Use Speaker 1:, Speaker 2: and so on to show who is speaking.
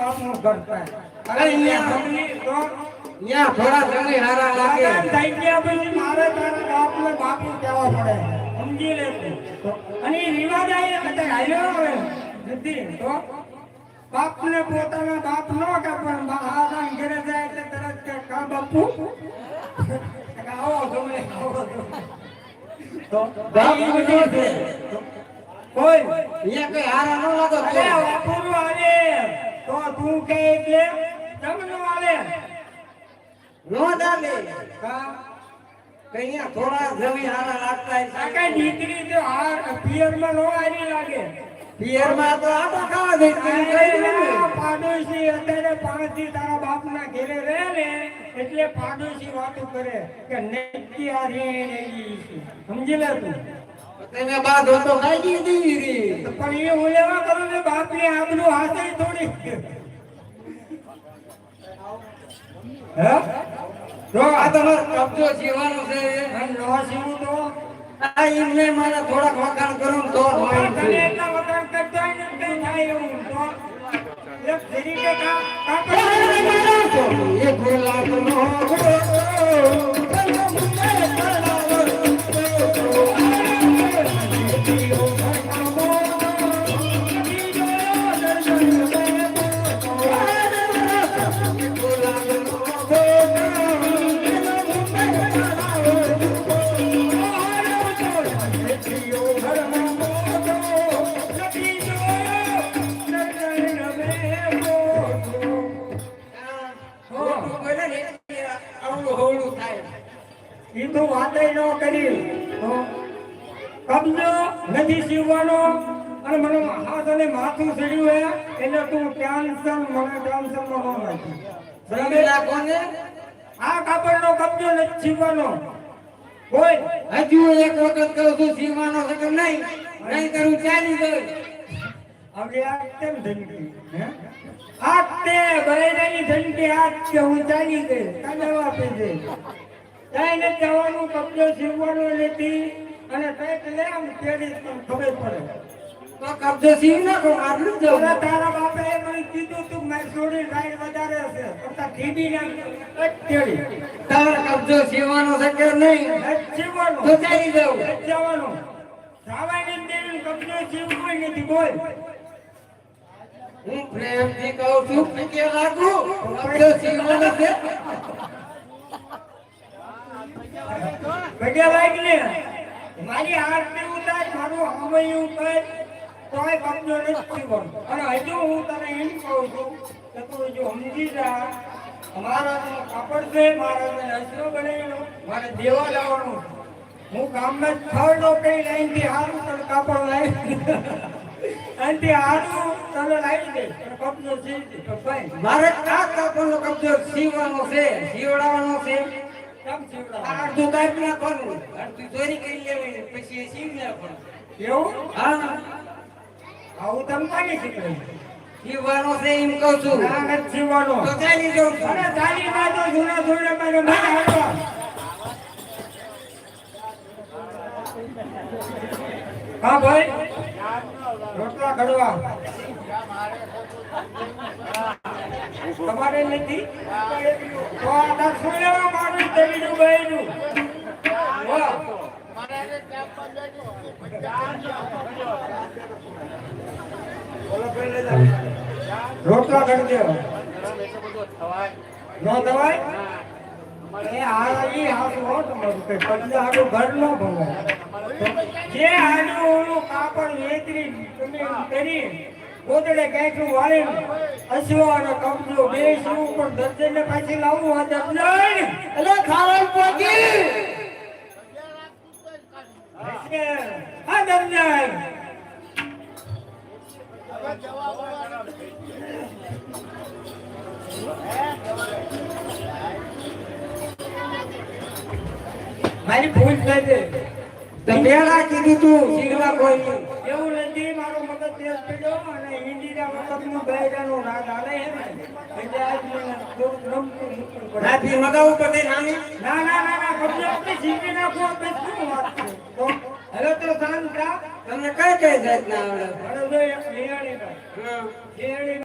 Speaker 1: બાપનું ઘર થાય.
Speaker 2: અરે અહીંયા થોડા જમી હારા લાગે.
Speaker 1: થઈ ગયા પછી મારે તારા બાપને બાપુ કહેવા પડે. સમજી લે તું. અને એ રિવાજ આયે કદાચ હાલ્યો આવે નથી તો બાપને પોતાના બાપ નો કે પણ આરામ ઘરે જાય એટલે તરત કે કા બાપુ આવો ગમે આવો તો
Speaker 2: બાપ બધો છે.
Speaker 1: કોઈ
Speaker 2: અહીંયા કઈ હારા ન લાગો.
Speaker 1: અરે બાપુનું આલે તો તું કે એટલે તમને આલે
Speaker 2: નો દાલે
Speaker 1: કા
Speaker 2: કઈયા થોડા જમી હારા લાગતા છે.
Speaker 1: આ કઈ દીકરી તો આ પિયરમાં નો આરી લાગે.
Speaker 2: પિયરમાં તો આટો ખાવા દે કઈ
Speaker 1: પાડોશી અત્યારે 5 થી તારા બાપના ઘરે રહે ને એટલે પાડોશી વાતો કરે કે નેકી આ રે સમજી લે તું.
Speaker 2: તેને બાદ તો ખાઈ દીધી રે.
Speaker 1: પણ એ હું લેવા કરું ને બાપની આબરૂ હાથે થોડી હે
Speaker 2: તો આ તમારો કબજો જીવાનો છે.
Speaker 1: નો સીવું તો
Speaker 2: આ ઇમને મારા થોડાક વખાણ કરું તો હોય
Speaker 1: તને
Speaker 2: છે.
Speaker 1: એટલા વખાણ કરતા ને કઈ થાય એવું તો એક ફરી કે કાપડ
Speaker 2: એ ગુલાબ નો
Speaker 1: ઈ તો વાતે ન કરી કબજો નથી સીવવાનો અને મને હાથ અને માથું ચડ્યું હે એટલે તું ટેન્શન મને ટેન્શન માં ન નાખી.
Speaker 2: પેલા કોને
Speaker 1: આ કાપડનો કબજો નથી સીવવાનો કોઈ
Speaker 2: હજુ એક વખત કહું છું સીવાનો છે કે નહીં કરું ચાલી ગયું.
Speaker 1: હવે આ કેમ ધમકી હે આ તે બૈરાની ધમકી આ કે હું ચાલી ગઈ કાજવા આપી દે તાઈને જવાનું કબજો સીવવાનો નથી અને કંઈક લે આમ તેડી ખબર પડે
Speaker 2: તો કબજો સીવ નાખો આટલું જ
Speaker 1: ઓલા તારા બાપે મને કીધું તું મેં છોડી રાઈડ વધારે હશે કરતા ઠીબી ના તેડી
Speaker 2: તારો કબજો સીવાનો છે કે નહીં
Speaker 1: સીવવાનો
Speaker 2: તો ચાલી જાઉં.
Speaker 1: જવાનું જાવાની દેવી કબજો સીવવો નથી બોલ
Speaker 2: હું પ્રેમથી કહું છું કે લાગુ કબજો સીવવાનો છે.
Speaker 1: ગડિયા લાગ ને મારી આરતી ઉતાર મારું હમયું કર તોય કબજો નથી સીવવાનો. અને હજુ હું તને એમ કહું છું કે તું જો સમજી જા અમારા કાપડ છે મારા અસરો બનાવેલો મારે દેવા લાવવાનું હું ગામમાં ખરડો કઈ લાઈનથી હારું તને કાપડ લાવી અહીંથી હારું તને લાવી દે કબજો સીવી દે ભાઈ
Speaker 2: મારે આ કાપડનો કબજો સીવવાનો છે સીવડાવવાનો છે.
Speaker 1: કેમ સીવડાવ
Speaker 2: અડધું કાપી નાખવાનું અડધું ચોરી કરી લેવાની પછી એ સીવી નાખવાનું.
Speaker 1: એવું
Speaker 2: હા
Speaker 1: આવું તમે કાઢી શીખવું
Speaker 2: સીવવાનો છે એમ કહું છું.
Speaker 1: ના નથી સીવવાનો
Speaker 2: તો ચાલી જાઉં છું.
Speaker 1: અરે ચાલી માં તો જૂના જૂના મારે મને હાલવા હા ભાઈ રોટલા ઘડવા તમારે નથી તો આ દર્શન લેવા મારું તેરીનું બહેનું વાહ રોટલા ઘડી દેવા નો દવાય એ હારી હાથ હો તમારું કે પંજા હાડું ઘર નો ભંગાય જે હાડું ઓલું કાપડ વેતરી તમે કરી ગોદડે કાઠું વાળીને અસવો અને કબજો બે શું પણ દર્જનને પાછી લાવવું આ દર્જન એટલે ખાવાનું પહોંચી આ દર્જન મારી ભૂલ થઈ છે
Speaker 2: પેલા કીધું તું સીવવા કોઈ નહીં.
Speaker 1: એવું નથી મારો મગજ તેજ પડ્યો અને હિન્દીના વખતનું બૈરાનું રાગ આવે હે ને એટલે આજ મને થોડું રમતું મૂકવું પડે.
Speaker 2: નાથી મગાવું પડે નાની.
Speaker 1: ના ના ના ના કબજો આપણે શીખી નાખો આપણે શું વાત છે તો હવે તો શાંત થા
Speaker 2: તમને કઈ કઈ જાતના આવડે?
Speaker 1: હવે જો એક નિયાણી
Speaker 2: હા.
Speaker 1: નિયાણી